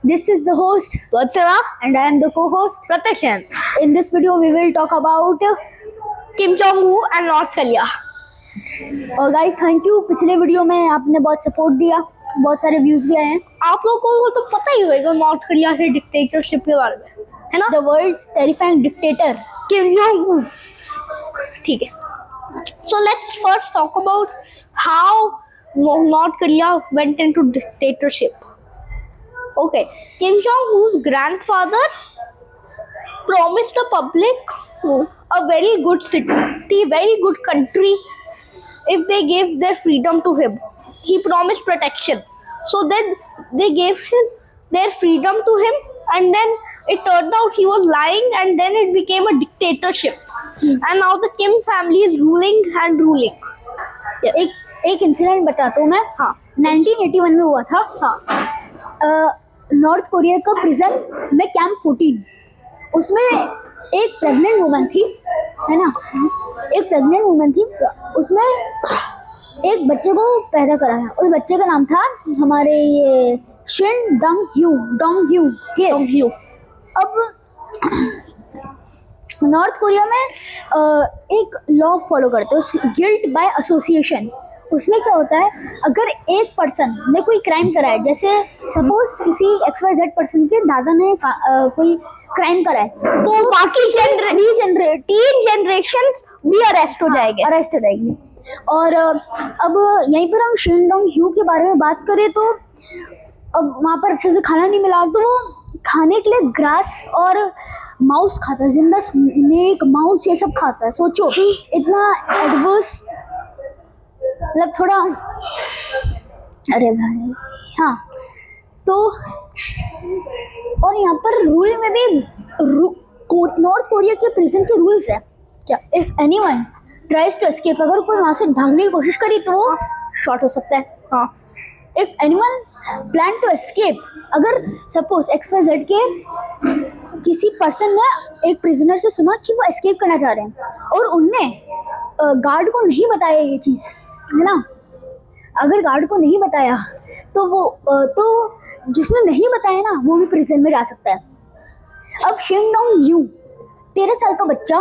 This is the host Vatsala and I am the co-host. Pratakshan, In this video we will talk about Kim Jong-un and North Korea. और guys thank you, पिछले video में आपने बहुत support दिया, बहुत सारे views भी आए हैं। आप लोगों को तो पता ही होगा नॉर्थ कोरिया के डिक्टेटरशिप के बारे में, है ना? The world's terrifying dictator Kim Jong Un. ठीक है, so let's first talk about how North Korea went into dictatorship. Okay, Kim Jong-un's grandfather promised the public a very good city, very good country if they gave their freedom to him. He promised protection. So then they gave their freedom to him, and then it turned out he was lying, and then it became a dictatorship. And now the Kim family is ruling and ruling. Yes. एक incident बताता हूँ मैं। हाँ, 1981 में हुआ था। हाँ, north Korea का प्रिजन में कैंप 14, उसमें एक प्रेग्नेंट वुमन थी, है ना? एक प्रेग्नेंट वुमन थी, उसमें एक बच्चे को पैदा कराया। उस बच्चे का नाम था हमारे ये शिन डोंग ह्यू। अब नॉर्थ कोरिया में एक लॉ फॉलो करते हैं, गिल्ट बाय एसोसिएशन। उसमें क्या होता है, अगर एक पर्सन ने कोई क्राइम करा है, जैसे सपोज किसी XYZ पर्सन के दादा ने कोई क्राइम करा है, तो बाकी 3 जनरेशंस भी अरेस्ट हो जाएंगे। और अब यहीं पर हम शिन डोंग ह्यू के बारे में बात करें तो अब वहाँ पर अच्छे से खाना नहीं मिला, तो वो खाने के लिए ग्रास और माउस खाता है, जिंदा स्नेक, माउस, ये सब खाता है। सोचो इतना एडवर्स, मतलब थोड़ा, अरे भाई हाँ। तो और यहाँ पर रूल में भी नॉर्थ कोरिया के प्रिजन के रूल्स है क्या, if anyone tries to escape, अगर कोई वहाँ से भागने की कोशिश करी तो वो शॉट हो सकता है। हाँ, if anyone plan to escape, अगर सपोज XYZ के किसी पर्सन ने एक प्रिजनर से सुना कि वो एस्केप करना चाह रहे हैं और उनने गार्ड को नहीं बताया ये चीज़, है ना? अगर गार्ड को नहीं बताया तो वो तो जिसने नहीं बताया ना, वो भी प्रिजन में जा सकता है। अब शिन डोंग ह्यू 13 साल का बच्चा,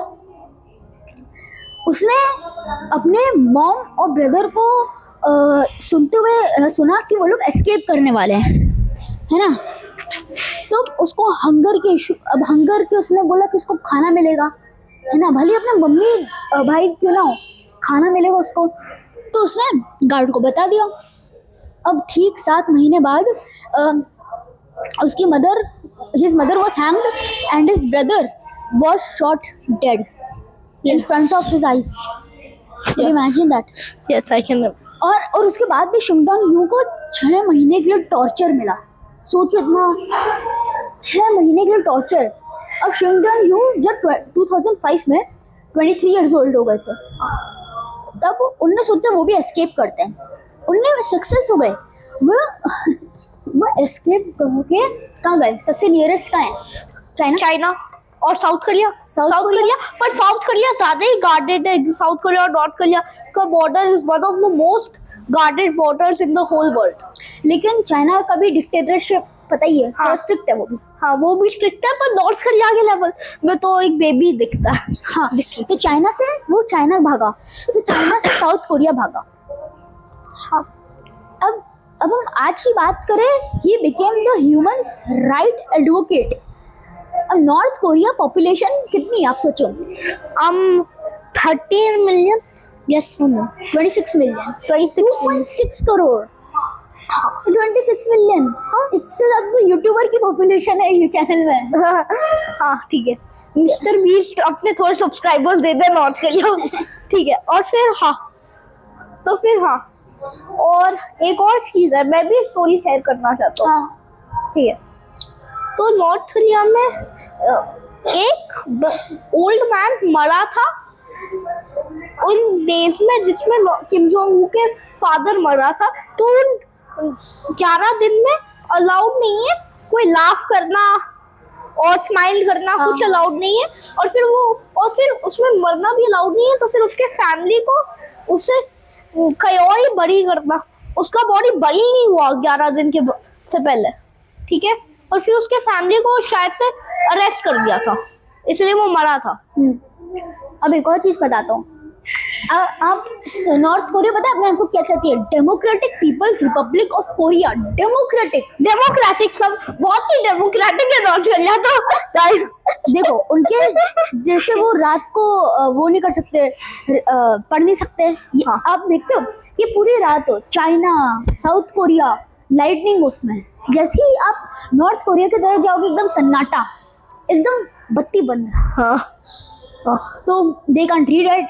उसने अपने मॉम और ब्रदर को सुनते हुए सुना कि वो लोग एस्केप करने वाले हैं, है ना? तो उसको हंगर के इशू, अब हंगर के उसने बोला कि उसको खाना मिलेगा, है ना? भले अपने मम्मी भाई क्यों ना हो, खाना मिलेगा उसको। तो उसने गार्ड को बता दिया। अब ठीक 7 महीने बाद उसकी his mother was hanged and his brother was shot dead in front of his eyes. Imagine that. yes, I can. और उसके बाद भी शिन डोंग ह्यू को 6 महीने के लिए टॉर्चर मिला। सोचो इतना, 6 महीने के लिए टॉर्चर। अब शिन डोंग ह्यू जब 2005 में 23 ईयर्स ओल्ड हो गए थे, तब उनने सोचा वो भी एस्केप करते हैं। उनने सक्सेस हो गए, वो एस्केप करके कहाँ गए? सबसे नियरेस्ट कहाँ है? चाइना और साउथ कोरिया। पर साउथ कोरिया ज्यादा ही गार्डेड है। साउथ कोरिया और नॉर्थ कोरिया का border is one of the most guarded borders in the whole world. लेकिन चाइना का भी डिक्टेटरशिप पता ही है, हाँ, स्ट्रिक्ट है वो भी। हाँ, वो भी स्ट्रिक्ट है, पर नॉर्थ कोरिया के लेवल में तो एक बेबी दिखता है। हाँ, तो चाइना से वो चाइना भागा, फिर चाइना से साउथ कोरिया भागा। हाँ, अब हम आज की बात करें, he became the humans right advocate. अब नॉर्थ कोरिया पॉपुलेशन कितनी है आप सोचो? 13 million, yes, 26 million, 26 crore. 26 million, इससे ज्यादा तो यूट्यूबर की पॉपुलेशन है ये चैनल में। हाँ, ठीक है, मिस्टर बीस्ट अपने थोड़े सब्सक्राइबर्स दे दे नॉर्थ कोरिया। ठीक है, और फिर और एक और चीज है, मैं भी स्टोरी शेयर करना चाहता हूँ। हाँ, ठीक है, तो नॉर्थ कोरिया में एक ओल्ड मैन मरा था उन देश में जिसमें किम जोंग उन के फादर मरा था। तो उन 11 दिन में अलाउड नहीं है कोई लाफ करना और स्माइल करना, कुछ अलाउड नहीं है। और फिर उसमें मरना भी अलाउड नहीं है। तो फिर उसके फैमिली को उसे कयोई बरी करना, उसका बॉडी बरी नहीं हुआ 11 दिन के से पहले, ठीक है? और फिर उसके फैमिली को शायद से अरेस्ट कर दिया था, इसलिए वो मरा था। अब एक और चीज बताता हूँ। आप नॉर्थ कोरिया पता है अपने आप को क्या कहती है? Democratic People's Republic of Korea. Democratic सब बहुत ही डेमोक्रेटिक है नॉर्थ कोरिया तो गाइस। देखो उनके जैसे वो रात को वो नहीं कर सकते, पढ़ नहीं सकते। हाँ। आप देखते हो कि पूरी रात हो, चाइना, साउथ कोरिया, लाइटनिंग उसमें। जैसे ही आप नॉर्थ कोरिया की तरफ जाओगे एकदम सन्नाटा, एकदम बत्ती बंद। हाँ। तो they can't read at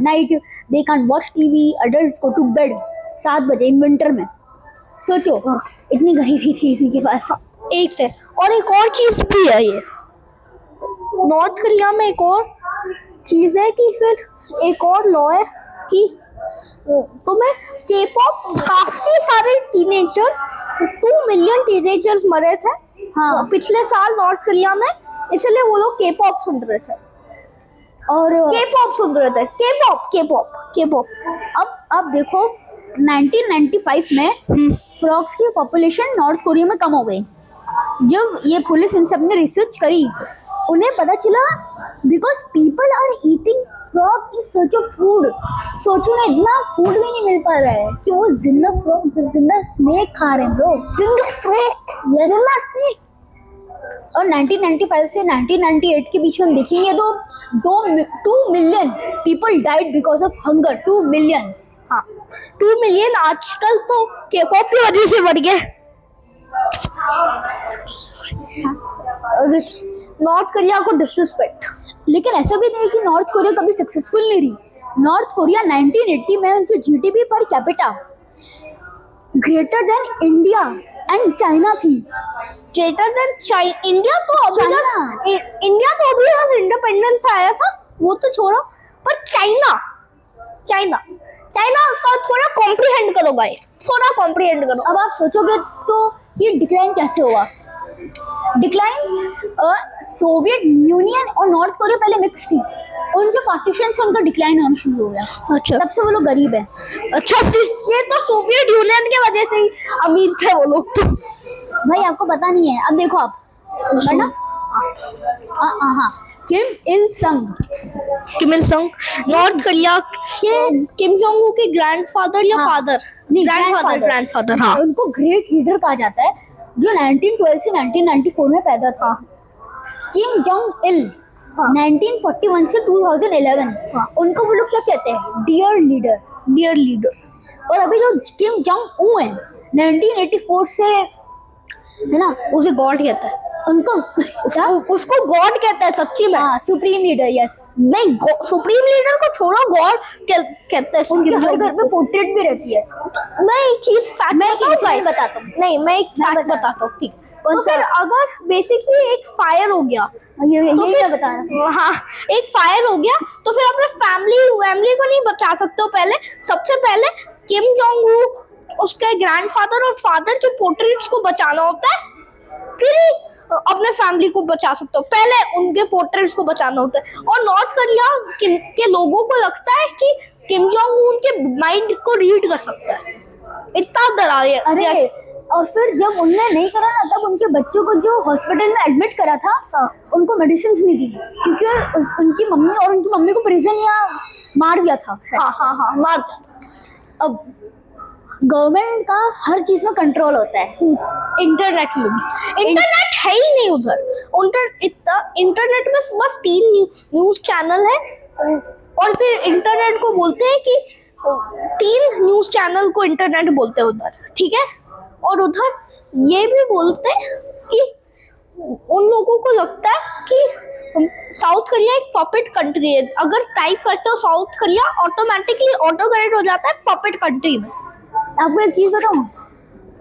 night, they can't watch TV, adults go to bed 7 बजे इन विंटर में। सोचो इतनी गरीबी थी इनके पास। एक से और एक और चीज भी है, ये नॉर्थ कोरिया में एक और चीज है कि फिर एक और लॉ है कि तुम्हें के-पॉप, काफी सारे टीनेजर्स, 2 मिलियन टीनेजर्स मरे थे हाँ। पिछले साल नॉर्थ कोरिया में, इसलिए वो लोग के-पॉप सुन रहे थे। और के-पॉप सुन रहे थे, के-पॉप। अब देखो 1995 में फ्रॉग्स की पॉपुलेशन नॉर्थ कोरिया में कम हो गई। जब ये पुलिस इन सब ने रिसर्च करी, उन्हें पता चला because people are eating frog in search of food. सोचो ना, इतना फूड भी नहीं मिल पा रहा है कि वो जिंदा फ्रॉग, जिंदा स्नेक खा रहे हैं लोग। जिंदा स्नेक। और 1995 से 1998 के बीच में हम देखेंगे तो 2 million people died because of hunger. 2 million. हाँ, 2 मिलियन आजकल तो के-पॉप की वजह से बढ़ गए। नॉर्थ कोरिया को डिसरिस्पेक्ट। लेकिन ऐसा भी नहीं कि नॉर्थ कोरिया कभी सक्सेसफुल नहीं रही। नॉर्थ कोरिया 1980 में उनकी GDP per capita greater than India and China थी। ग्रेटर देन इंडिया तो अभी तक इंडिपेंडेंस आया था, वो तो छोड़ो, पर चाइना का थोड़ा कॉम्प्रिहेंड करो गाइस, थोड़ा कॉम्प्रिहेंड करो। अब आप सोचोगे तो ये डिक्लाइन कैसे हुआ? डिक्लाइन, सोवियत यूनियन और नॉर्थ कोरिया पहले मिक्स थी, उनके पार्टीशन से उनका डिक्लाइन होना शुरू हो गया। अच्छा, तब से वो लोग गरीब है। अच्छा, ये तो सोवियत यूनियन के वजह से ही अमीर थे वो लोग तो। भाई आपको पता नहीं है। अब देखो आप ना, हाँ, किम इल संग नॉर्थ कोरिया के किम जोंग उन के ग्रैंडफादर या फादर, ग्रैंडफादर, हाँ। उनको ग्रेट लीडर कहा जाता है, जो 1912 से 1994 में पैदा था। किम जोंग इल 1941 से 2011, उनको वो लोग क्या कहते हैं? Dear leader. और अभी जो किम जोंग उ है 1984 से, है ना, उसे गॉड कहता है। उनको उसको गॉड कहता है सच्ची में। हाँ, सुप्रीम लीडर। यस, नहीं, सुप्रीम लीडर को छोड़ो, गॉड कहते हैं। उनके हर घर पे पोर्ट्रेट भी रहती है। मैं एक चीज बताता हूँ। नहीं, मैं एक फैक्ट बताता हूँ, ठीक। कौन तो सा? फिर अगर बेसिकली एक फायर हो गया, यही तो मैं बता रहा हूँ। हाँ, एक फायर हो गया तो फिर अपने फैमिली को नहीं बचा सकते हो। पहले सबसे पहले किम जोंग उन, उसके ग्रैंडफादर और फादर के पोर्ट्रेट्स को बचाना होता है, फिर ही अपने फैमिली को बचा सकते हो। पहले उनके पोर्ट्रेट्स को बचाना होता है। और नॉर्थ कोरिया के लोगों को लगता है कि किम जोंग उन के माइंड को रीड कर सकता है, इतना डराया। अरे, और फिर जब उनने नहीं करा ना, तब उनके बच्चों को जो हॉस्पिटल में एडमिट करा था, उनको मेडिसिन नहीं दी, क्योंकि उनकी मम्मी को प्रिजन या मार दिया था। हाँ, मार दिया। अब गवर्नमेंट का हर चीज में कंट्रोल होता है। इंटरनेट में भी इंटरनेट है ही नहीं उधर। इंटरनेट में बस 3 न्यूज चैनल है, और फिर इंटरनेट को बोलते हैं कि 3 न्यूज चैनल को इंटरनेट बोलते हैं उधर, ठीक है। और उधर ये भी बोलते हैं कि उन लोगों को लगता है कि साउथ कोरिया एक पपेट कंट्री है। अगर टाइप करते हो south Korea, automatically auto correct हो जाता है पपेट कंट्री में। आपको एक चीज बताऊं,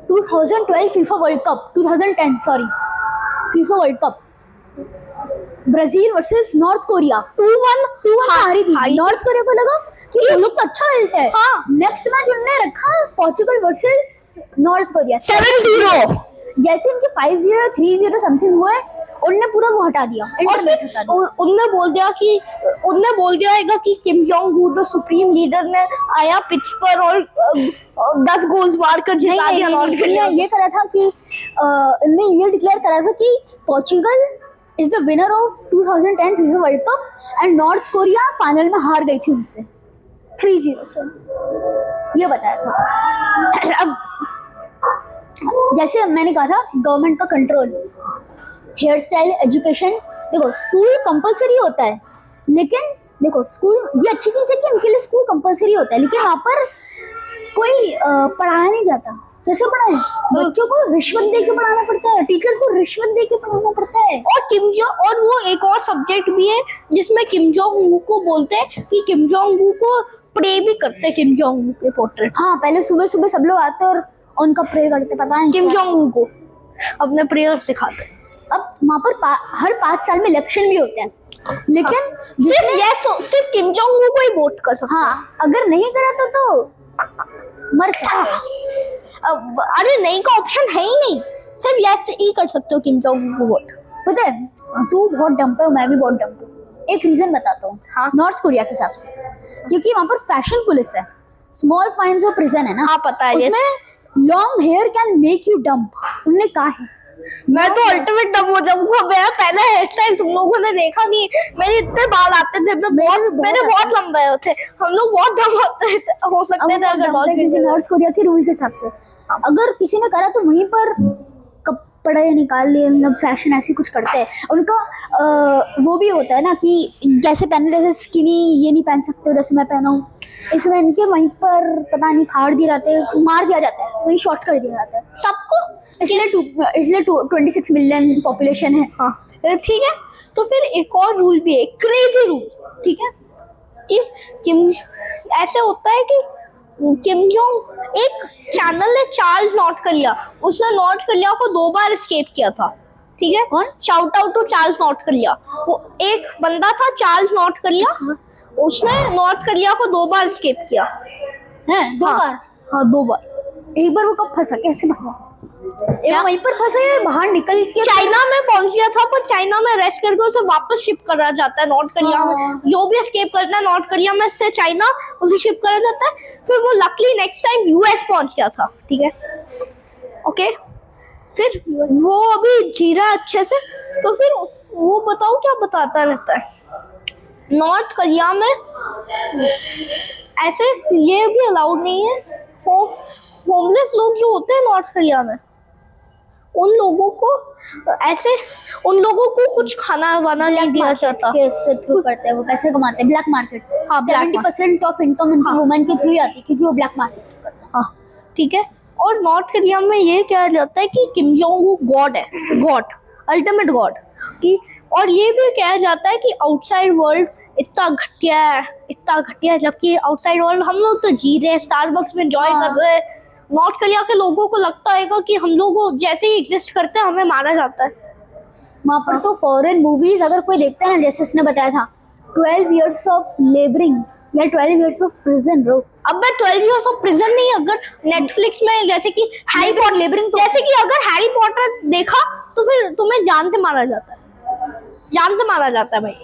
2012 FIFA world cup, 2010 sorry, FIFA world cup, Brazil versus north Korea 2-1 हारी थी। नॉर्थ कोरिया को लगा कि वो लोग तो अच्छा खेलते हैं। हाँ। नेक्स्ट मैच उन्होंने रखा पोर्चुगल वर्सेस नॉर्थ कोरिया 7-0। जैसे उनके 5-0 3-0 समथिंग हुए, उनने पूरा वो हटा दिया, और इंटरनेट फिर हटा दिया। उनने बोल दिया है कि Kim Jong who the supreme leader ने आया पिच पर और 10 गोल्स मार कर नहीं जिता नहीं दिया नहीं, नॉर्थ नहीं, कोरिया इनने ये करा था कि इनने ये डिक्लेयर करा था कि Portugal is the winner of 2010 FIFA world cup and north Korea final में हार गई थी उनसे 3-0 से, ये बताया था। अब जैसे मैंने कहा था गवर्नमेंट का कंट्रोल, हेयर स्टाइल, एजुकेशन, देखो स्कूल कंपलसरी होता है, लेकिन देखो स्कूल ये अच्छी चीज़ है कि इनके लिए स्कूल कंपलसरी होता है, लेकिन वहाँ पर कोई पढ़ाया नहीं जाता। कैसे पढ़ाएं? बच्चों को रिश्वत दे के पढ़ाना पड़ता है, टीचर्स को रिश्वत दे के पढ़ाना पड़ता है। और वो एक और सब्जेक्ट भी है जिसमें किम जोंग हू को बोलते हैं कि किम जोंग हू को प्रे भी करते हैं, किम जोंग हू के पोर्ट्रेट। हाँ, पहले सुबह सुबह सब लोग आते और उनका प्रे करते, पता नहीं किम क्या। जोंग हू को अपने प्रेयर सिखाते हैं। अब वहाँ पर हर 5 साल में इलेक्शन भी होते हैं, लेकिन सिर्फ किम जोंग हू को ही वोट कर सकते हैं। हाँ, अगर नहीं करा तो मर जाते हैं। अरे नहीं का ऑप्शन है ही नहीं, सिर्फ यस ही कर सकते हो किम जोंग हू को वोट। पता है, तू बहुत डम्प है, मैं भी बहुत डम्प हूँ। एक रीजन बताता हूँ। हाँ। नॉर्थ कोरिया के हिसाब से, क्योंकि वहाँ पर फैशन पुलिस है, स्मॉल फाइन्स और प्रिजन है ना। हाँ, पता है। उसमें long hair can make you dumb, उनने कहा है। मैं तो अल्टीमेट डम हो जाऊंगा। मेरा पहला हेयर स्टाइल तुम लोगों ने देखा नहीं, मेरे इतने बाल आते थे, मेरे बहुत लंबे होते, हम लोग बहुत डम होते हो सकते थे अगर नॉर्थ कोरिया के रूल के हिसाब से अगर किसी ने करा तो वहीं पर कपड़े निकाल लिए, मतलब फैशन ऐसी कुछ करते हैं उनका। वो भी होता है ना कि जैसे पहने, जैसे स्किनी ये नहीं पहन सकते जैसे मैं पहना हूँ, इसमें इनके वहीं पर पता नहीं फाड़ दिए जाते हैं, मार दिया जाता है, वहीं शॉर्ट कर दिया जाता है सबको। इसलिए 26 मिलियन पॉपुलेशन है। हाँ, ठीक है। तो फिर एक और रूल भी है, क्रेजी रूल, ठीक है, कि किम ऐसे होता है कि किम जोंग, एक चैनल है चार्ल्स नॉर्थ कोरिया, उसने नॉर्थ कोरिया को 2 बार एस्केप किया था, ठीक है। कौन? Shout out to Charles North Korea. वो एक बंदा था चार्ल्स नॉर्थ कोरिया, उसने नॉर्थ कोरिया को 2 बार एस्केप किया है। 2 बार? हाँ, 2 बार। एक बार वो कब फंसा, कैसे फंसा? वहीं पर फंसा या बाहर निकल के? चाइना में पहुंच गया था, पर चाइना में रेस्ट करके उसे वापस शिप करा जाता है नॉर्थ कोरिया में। जो भी एस्केप करता है नॉर्थ कोरिया में से चाइना, उसे शिप करा जाता है। फिर वो लकली नेक्स्ट टाइम यूएस पहुंच गया था, ठीक है, ओके। फिर वो अभी जी रहा है अच्छे से, तो फिर वो बताओ क्या बताता रहता है। नॉर्थ कोरिया में ऐसे ये भी अलाउड नहीं है, होमलेस लोग जो होते हैं नॉर्थ कोरिया में, उन लोगों को कुछ खाना वाना नहीं दिया जाता। कैसे थ्रू करते हैं वो, पैसे कमाते हैं, ब्लैक मार्केट। हाँ, 70% ऑफ इनकम उनकी वुमेन के थ्रू ही आती है, क्योंकि वो ब्लैक मार्केट करते हैं। हाँ, ठीक है। और नॉर्थ कोरिया में ये कहा जाता है कि किम जोंग हू गॉड है, गॉड, अल्टीमेट गॉड की। और ये भी कहा जाता है कि आउटसाइड वर्ल्ड इतना घटिया है, जबकि आउटसाइड वर्ल्ड हम लोग तो जी रहे हैं, स्टारबक्स में एंजॉय कर रहे हैं। नॉर्थ कोरिया के लोगों को लगता है कि हम लोग जैसे ही एग्जिस्ट करते हैं हमें मारा जाता है। वहाँ पर तो फॉरेन मूवीज अगर कोई देखता है ना, जैसे इसने बताया था 12 years ऑफ लेबरिंग या 12 years ऑफ प्रिजन, ब्रो। अब मैं 12 years ऑफ प्रिजन नहीं, अगर नेटफ्लिक्स में जैसे कि हैरी पॉटर, लेबरिंग तो जैसे कि अगर हैरी पॉटर देखा तो फिर तुम्हें जान से मारा जाता है, भाई।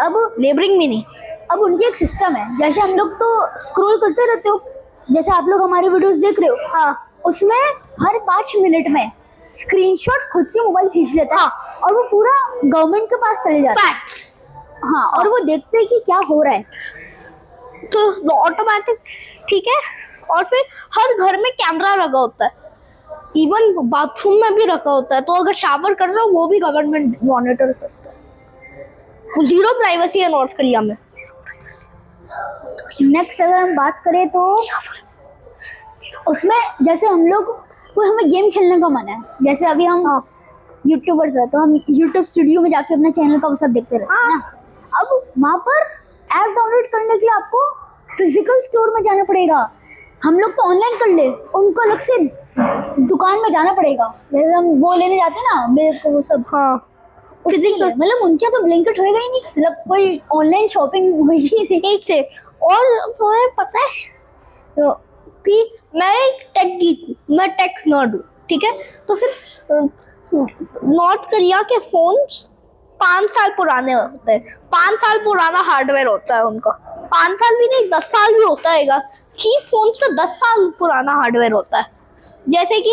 अब लेबरिंग में नहीं। अब उनकी एक सिस्टम है, जैसे हम लोग तो स्क्रॉल करते रहते हो, जैसे आप लोग हमारी वीडियोस देख रहे हो, हाँ, उसमें हर 5 मिनट में स्क्रीनशॉट खुद से मोबाइल खींच लेता है, और वो पूरा गवर्नमेंट के पास चले जाता है। हाँ, और वो देखते हैं कि क्या हो रहा है, तो ऑटोमेटिक, ठीक है। और फिर हर घर में कैमरा लगा होता है, इवन बाथरूम में भी रखा होता है, तो अगर शावर कर रहे हो वो भी गवर्नमेंट मॉनिटर करता है। जीरो प्राइवेसी है नॉर्थ कोरिया में। नेक्स्ट अगर हम बात करें तो उसमें जैसे हम लोग कोई, हमें गेम खेलने का मन है, जैसे अभी हम यूट्यूबर्स हैं तो हम यूट्यूब स्टूडियो में जाके अपने चैनल का वो सब देखते रहते हैं ना। अब वहाँ पर ऐप डाउनलोड करने के लिए आपको फिजिकल स्टोर में जाना पड़ेगा। हम लोग तो ऑनलाइन कर ले, उनको अलग से दुकान में जाना पड़ेगा, जैसे हम वो लेने जाते हैं ना मिल्क वो सब। हाँ, मतलब उनके तो ब्लिंकिट होएगा ही नहीं, मतलब कोई ऑनलाइन शॉपिंग होगी नहीं। एक से। और तुम्हें पता है तो कि मैं एक टेक गीक हूँ, मैं टेक नर्ड हूँ, ठीक है। तो फिर नॉर्थ कोरिया के फोन्स 5 साल पुराने होते हैं। 5 साल पुराना हार्डवेयर होता है उनका। 5 साल भी नहीं, 10 साल भी होता है। चीप फोन्स तो 10 साल पुराना हार्डवेयर होता है। जैसे कि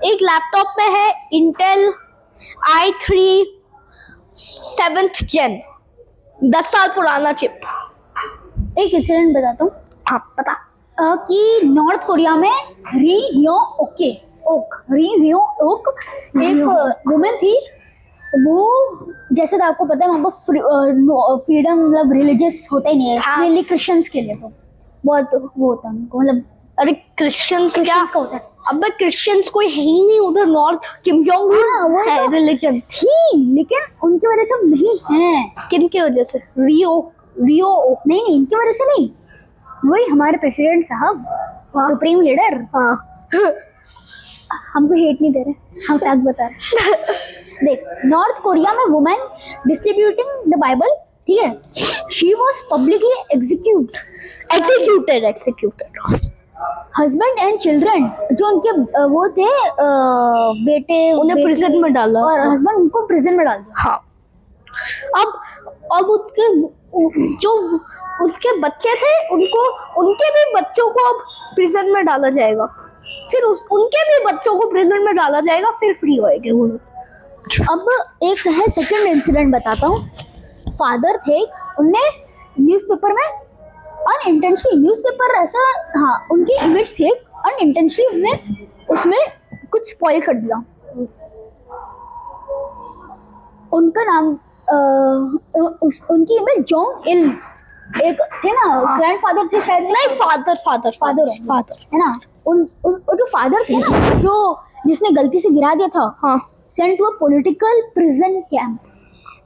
एक लैपटॉप में है इंटेल i3 7th जेन, 10 साल पुराना चिप। एक इंसिडेंट बताता हूँ। हाँ पता। कि नॉर्थ कोरिया में री हियो ओक एक वुमेन थी। वो जैसे तो आपको पता है वहाँ पर फ्रीडम मतलब रिलीजियस होता ही नहीं है, हाँ। मेनली क्रिश्चियंस के लिए तो बहुत वो होता है उनको, मतलब अरे क्रिश्चियंस क्या क्रिश्चियंस का होता है। अब क्रिश्चियंस कोई है ही नहीं उधर। नॉर्थ किम जोंग हाँ, वही है तो। रिलीजन। थी लेकिन उनकी वजह से अब नहीं है। किन की वजह से? रियो नहीं इनकी वजह से नहीं, वही हमारे प्रेसिडेंट साहब, हाँ। सुप्रीम लीडर हाँ हमको हेट नहीं दे रहे, हम फैक्ट बता रहे। देख, नॉर्थ कोरिया में वुमेन डिस्ट्रीब्यूटिंग द बाइबल, ठीक है, she was publicly executed husband and children, जो उनके वो थे बेटे, उन्हें बेटी प्रिजन में डाला और हस्बैंड उनको प्रिजन में डाल दिया। हाँ। अब उसके जो उसके बच्चे थे उनके भी बच्चों को अब प्रिजन में डाला जाएगा। फिर उनके भी बच्चों को प्रिजन में डाला जाएगा, फिर फ्री होएंगे वो। अब एक है सेकंड इंसिडेंट बताता हूँ। फादर थे, उनने न्यूज़पेपर में अनइंटेंशनली, न्यूज़पेपर ऐसा, हाँ, उनकी इमेज थी, अनइंटेंशनली उन्होंने उसमें कुछ स्पॉइल कर दिया। उनका नाम उनकी इमेज जोंग इल एक थे ना, ग्रैंडफादर थे शायद, नहीं फादर है ना। जो फादर थे ना, जो जिसने गलती से गिरा दिया था, हाँ। Sent to a political prison camp.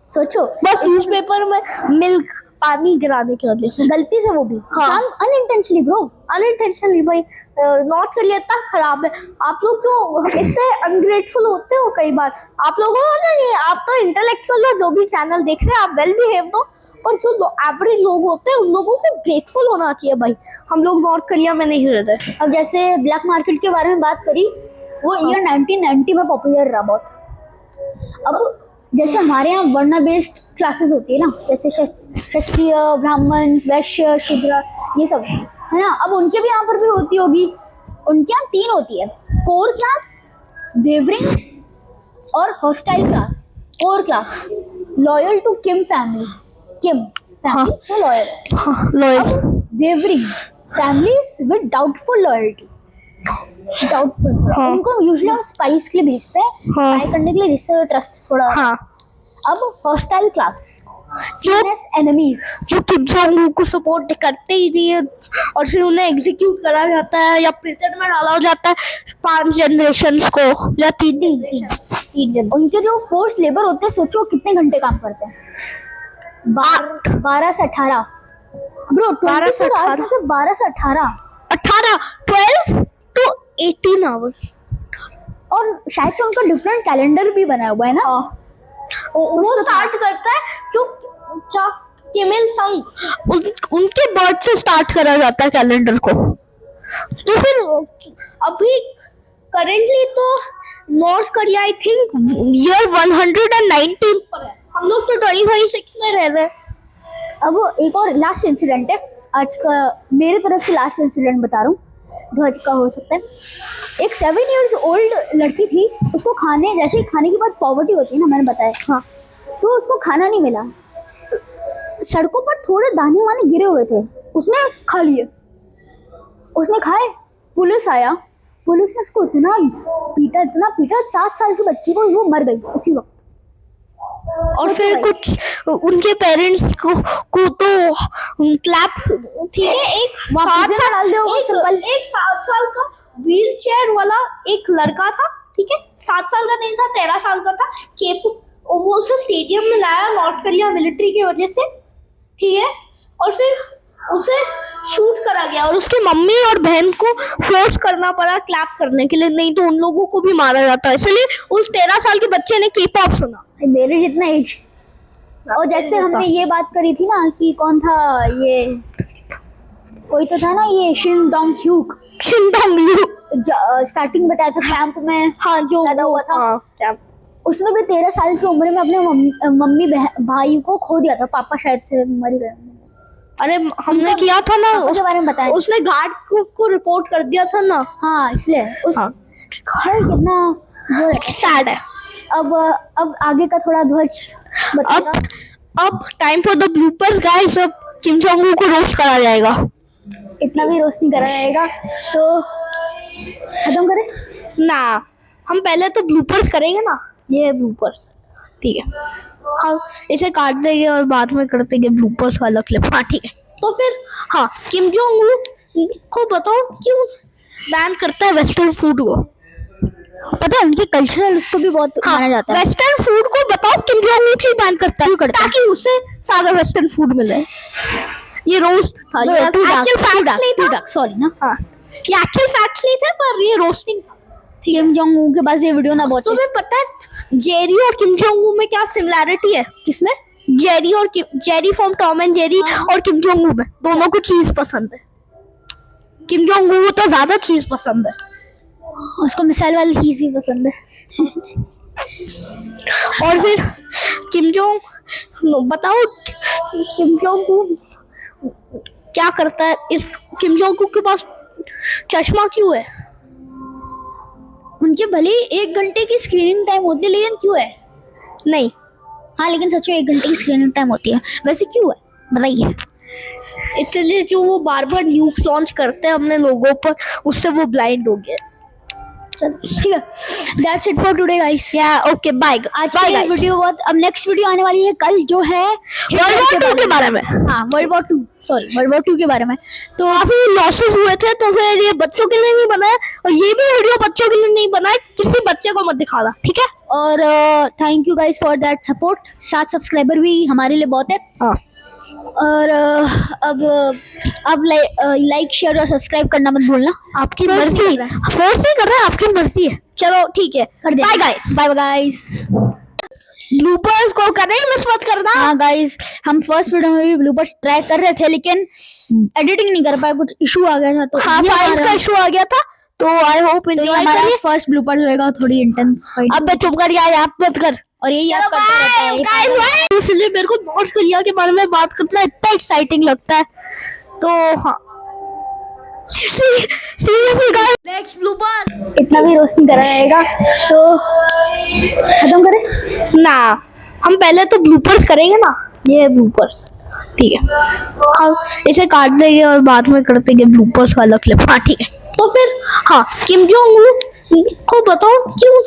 सोचो, बस न्यूज़पेपर में मिल्क पानी गिराने की वजह से, गलती से, वो भी हाँ। Unintentionally bro, unintentionally. भाई नॉर्थ कोरिया इतना खराब है। आप लोग जो इतने अनग्रेटफुल होते हो कई बार, आप लोगों को नहीं, आप तो इंटेलेक्चुअल हो, जो भी चैनल देख रहे हैं आप वेल बिहेव हो, पर जो एवरेज लोग होते हैं उन लोगों को ग्रेटफुल होना चाहिए। भाई हम लोग नॉर्थ कोरिया में नहीं रह रहे। अब जैसे ब्लैक मार्केट के बारे में बात करी, वो ईयर 1990 में पॉपुलर रहा बहुत। अब जैसे हमारे यहाँ वर्ण बेस्ड क्लासेस होती है ना, जैसे क्षत्रिय, ब्राह्मण, वैश्य, शूद्र, ये सब है ना। अब उनके भी यहाँ पर भी होती होगी। उनके यहाँ 3 होती है, कोर क्लास, वेवरिंग और hostile class. Core class loyal to Kim family से loyal. Wavering families with doubtful loyalty, हाँ। उनको यूजुअली हम स्पाइस के लिए भेजते हैं, हाँ। स्पाई करने के लिए, जिससे ट्रस्ट थोड़ा। हाँ। अब हॉस्टाइल क्लास, एनिमीज, जो किम जोंग उन को सपोर्ट करते ही नहीं है, और फिर उन्हें एग्जीक्यूट करा जाता है या प्रिजन में डाला जाता है 5 जनरेशन को या 3 उनके जो फोर्स लेबर होते हैं, सोचो कितने घंटे काम करते हैं। 12 से 18 ब्रो, 12 से 18 12 to 18 आवर्स। और शायद से उनका डिफरेंट कैलेंडर भी बना हुआ है ना। वो स्टार्ट करता है जो किम इल संग, उनके बर्थ से स्टार्ट करा जाता है कैलेंडर को। तो फिर अभी करेंटली तो north Korea I think year 119 पर है। हम लोग तो 2026 में रह रहे हैं। अब एक और लास्ट इंसिडेंट है आज का, मेरी तरफ से लास्ट इंसिडेंट बता रहा हूँ, ध्वज का हो सकता है। एक 7 years ओल्ड लड़की थी, उसको जैसे खाने की बात पॉवर्टी होती है ना, मैंने बताया, हाँ, तो उसको खाना नहीं मिला। सड़कों पर थोड़े दाने वाने गिरे हुए थे, उसने खा लिए, उसने खाए। पुलिस आया, पुलिस ने उसको इतना पीटा 7 साल की बच्ची को, वो मर गई उसी वक्त। और फिर कुछ उनके पेरेंट्स को तो क्लैप, ठीक है, एक 7 साल का व्हील चेयर वाला एक लड़का था, ठीक है, 7 साल का नहीं था, 13 साल का था। वो उसे स्टेडियम में लाया नॉर्थ कोरिया मिलिट्री की वजह से, ठीक है, और फिर उसे शूट करा गया और उसकी मम्मी और बहन को फोर्स करना पड़ा क्लैप करने के लिए, नहीं तो उन लोगों को भी मारा जाता है। इसलिए उस 13 साल के बच्चे ने के पॉप सुना, मेरे जितना एज। और जैसे हमने ये बात करी थी ना कि कौन था ये, कोई तो था ना ये शिन डोंग ह्यूक, स्टार्टिंग बताया था कैंप में हाँ जो पैदा हुआ था। हाँ क्या उसने भी 13 साल की उम्र में अपने मम्मी भाई को खो दिया था। पापा शायद से मर गए। अरे हमने किया था ना पापा के बारे में बताया। उसने गार्ड को रिपोर्ट कर दिया था ना। हाँ इसलिए हाँ भाई कितना वो रहता है। सैड है। अब आगे का थोड़ा ध्वज बताएगा। अब time for the bloopers guys. अब किम जोंग उन को रोस्ट करा जाएगा। इतना भी रोस्ट नहीं करा जाएगा। सो खत्म करें ना, हम पहले तो ब्लूपर्स करेंगे ना। ये ब्लूपर्स ठीक है, हम इसे काट देंगे और बाद में कर देंगे ब्लूपर्स वाला क्लिप। हाँ ठीक है। तो फिर हाँ, किम जोंग उन को बताओ क्यों बैन करता है वेस्टर्न फूड को। पता है उनके कल्चरल उसको भी बहुत माना जाता है। वेस्टर्न फूड को बताओ किम जोंग उन क्यों बैन करता है, ताकि उसे सारा वेस्टर्न फूड मिले। ये रोस्ट था, ये एक्चुअल फैक्ट नहीं था। सॉरी ना। हाँ, ये एक्चुअल फैक्ट्स नहीं थे, पर ये रोस्टिंग था। किम जोंग उन के पास ये वीडियो ना पहुंचे। तुम्हें पता है जेरी और किम जोंग उन में क्या सिमिलैरिटी है? किसमें? Jerry from Tom and Jerry और किम जोंग उन में दोनों को चीज पसंद है। किम जोंग उन को तो ज्यादा चीज पसंद है। उसको मिसाइल वाली चीज भी पसंद है। और फिर किम जोंग बताओ किम जोंग उन क्या करता है? इस किम जोंग उन के पास चश्मा क्यों है? उनके भले ही 1 घंटे की स्क्रीनिंग टाइम होती है, लेकिन क्यों है? नहीं, हाँ लेकिन सच में 1 घंटे की स्क्रीनिंग टाइम होती है, वैसे क्यों है बताइए। इसलिए जो वो बार बार न्यूक्स लॉन्च करते हैं अपने लोगों पर, उससे वो ब्लाइंड हो गए। चलो ठीक है, that's it for today guys. या ओके बाय। आज की वीडियो बहुत, अब नेक्स्ट वीडियो आने वाली है कल, जो है वर्ल्ड वॉर 2 के बारे में। हाँ वर्ल्ड वॉर 2 के बारे में। तो काफी लॉसेस हुए थे, तो फिर ये बच्चों के लिए नहीं बना है, और ये भी वीडियो बच्चों के लिए नहीं बना है। किसी बच्चे को मत दिखाना, ठीक है? और thank you guys for that support. 7 subscriber भी हमारे लिए बहुत है। हाँ, और अब लाइक शेयर और सब्सक्राइब करना मत भूलना। आपकी मर्जी, फोर्स नहीं कर रहा है, आपकी मर्जी है। चलो ठीक है, bye guys. Bye guys. Bloopers को करें मिस मत करना। हाँ गाइस, हम फर्स्ट वीडियो में भी ब्लूपर्स ट्राई कर रहे थे, लेकिन एडिटिंग नहीं कर पाए, कुछ इशू आ गया था। तो हाँ, फाइल्स का इशू आ गया था, तो आई होप एंजॉय करिए। फर्स्ट ब्लूपर्स होएगा, थोड़ी इंटेंस फाइट। अब मैं चुप कर, यार आप मत कर। और यही याद करता रहता है। इसलिए मेरे को नॉर्थ कोरिया के बारे में बात करना इतना एक्साइटिंग लगता है। तो हाँ, सीरियसली गाइस, नेक्स्ट ब्लूपर। इतना भी रोस्ट नहीं करा जाएगा। सो खत्म करें ना, हम पहले तो ब्लूपर्स करेंगे ना। ये ब्लूपर्स ठीक है, हम इसे काट देंगे और बाद में कर देंगे ब्लूपर्स वाला क्लिप। हाँ ठीक है। तो फिर हाँ, किम जोंग उन को बताओ क्यों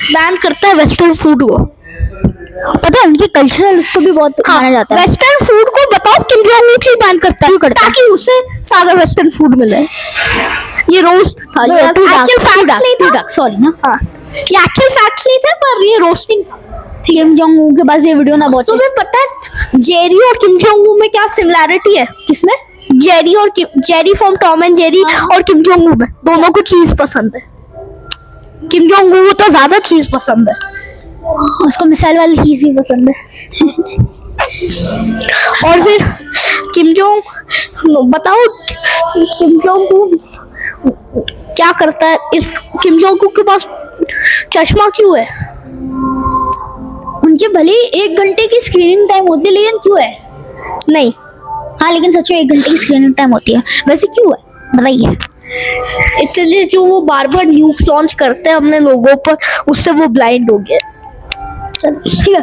बैन करता है वेस्टर्न फूड को। पता है उनके कल्चरल उसको भी बहुत माना जाता है। वेस्टर्न फूड को बताओ किम जोंग उन क्यों बैन करता है, ताकि उसे सारा वेस्टर्न फूड मिले। ये रोस्ट था, ये एक्चुअल फैक्ट नहीं था। सॉरी ना। हाँ, ये एक्चुअल फैक्ट्स नहीं थे, पर ये रोस्टिंग था। किम जोंग उन के पास ये वीडियो ना पहुंचे। तुम्हें पता है जेरी और किम जोंग उन में क्या सिमिलैरिटी है? किसमें? Jerry from Tom and Jerry और किम जोंग उन में दोनों को चीज पसंद है। किम जोंग उन को तो ज्यादा चीज पसंद है। उसको मिसाइल वाली चीज भी पसंद है। और फिर किम जोंग बताओ किम जोंग उन क्या करता है? इस किम जोंग उन के पास चश्मा क्यों है? उनके भले ही 1 घंटे की स्क्रीनिंग टाइम होती है, लेकिन क्यों है? नहीं, हाँ लेकिन सच में 1 घंटे की स्क्रीनिंग टाइम होती है, वैसे क्यों है बताइए। इसलिए जो वो बार बार न्यूक्स लॉन्च करते हैं अपने लोगों पर, उससे वो ब्लाइंड हो गए। चलो ठीक है,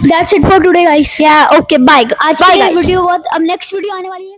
that's it for today guys. या ओके बाय। आज की वीडियो बहुत, अब नेक्स्ट वीडियो आने वाली है।